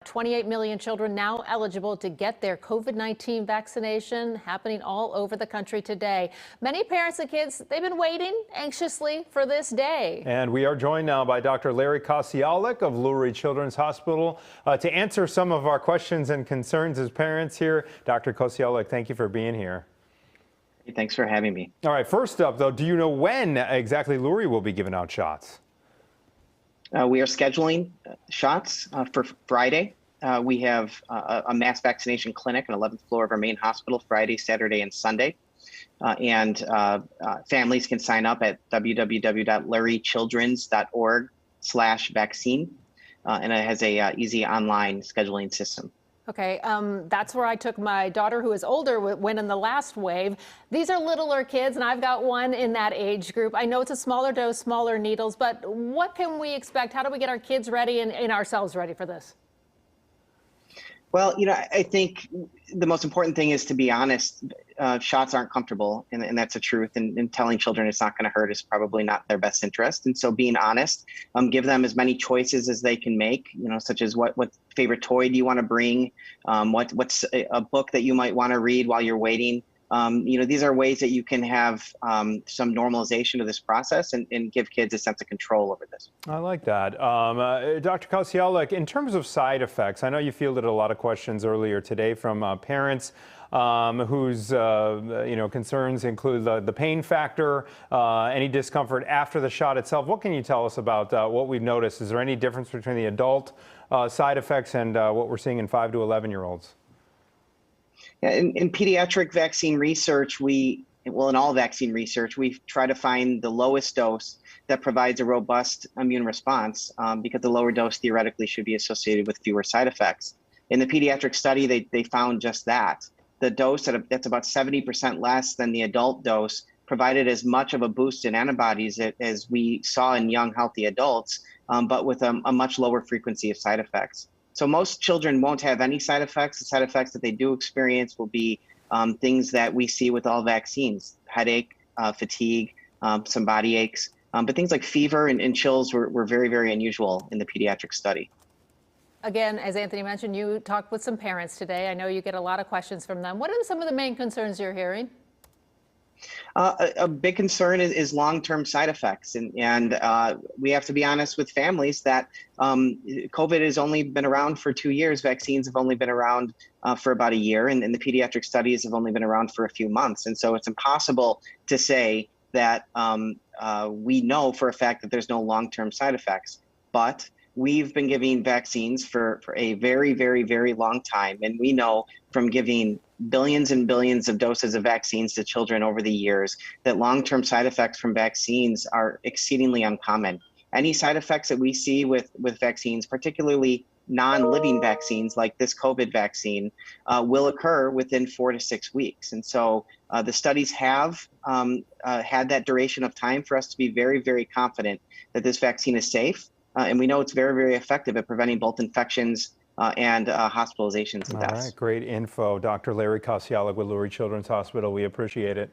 28 million children now eligible to get their COVID-19 vaccination, happening all over the country today. Many parents and kids, they've been waiting anxiously for this day. And we are joined now by Dr. Lurie Kociolek of Lurie Children's Hospital to answer some of our questions and concerns as parents here. Dr. Kociolek, thank you for being here. Thanks for having me. All right, first up, though, do you know when exactly Lurie will be giving out shots? We are scheduling shots for Friday. We have a mass vaccination clinic on the 11th floor of our main hospital Friday, Saturday, and Sunday. Families can sign up at www.luriechildrens.org/vaccine, and it has a easy online scheduling system. Okay, that's where I took my daughter, who is older, went in the last wave. These are littler kids, and I've got one in that age group. I know it's a smaller dose, smaller needles, but what can we expect? How do we get our kids ready and ourselves ready for this? Well, I think the most important thing is to be honest. Shots aren't comfortable, and that's the truth. And telling children it's not going to hurt is probably not their best interest. And so being honest, give them as many choices as they can make, such as what favorite toy do you want to bring? What's a book that you might want to read while you're waiting? These are ways that you can have some normalization of this process and give kids a sense of control over this. I like that. Dr. Kociolek, in terms of side effects, I know you fielded a lot of questions earlier today from parents whose concerns include the pain factor, any discomfort after the shot itself. What can you tell us about what we've noticed? Is there any difference between the adult side effects and what we're seeing in 5 to 11-year-olds? Yeah, in pediatric vaccine research, in all vaccine research, we try to find the lowest dose that provides a robust immune response, because the lower dose theoretically should be associated with fewer side effects. In the pediatric study, they found just that. The dose that's about 70% less than the adult dose provided as much of a boost in antibodies as we saw in young, healthy adults, but with a much lower frequency of side effects. So most children won't have any side effects. The side effects that they do experience will be things that we see with all vaccines: headache, fatigue, some body aches. But things like fever and chills were very, very unusual in the pediatric study. Again, as Anthony mentioned, you talked with some parents today. I know you get a lot of questions from them. What are some of the main concerns you're hearing? A big concern is long-term side effects. And we have to be honest with families that COVID has only been around for 2 years. Vaccines have only been around for about a year, and the pediatric studies have only been around for a few months. And so it's impossible to say that we know for a fact that there's no long-term side effects. But we've been giving vaccines for a very, very, very long time. And we know from giving billions and billions of doses of vaccines to children over the years that long-term side effects from vaccines are exceedingly uncommon. Any side effects that we see with vaccines, particularly non-living vaccines like this COVID vaccine, will occur within 4 to 6 weeks. And so the studies have had that duration of time for us to be very, very confident that this vaccine is safe. And we know it's very, very effective at preventing both infections and hospitalizations and deaths. All right, great info. Dr. Lurie Kociolek with Lurie Children's Hospital. We appreciate it.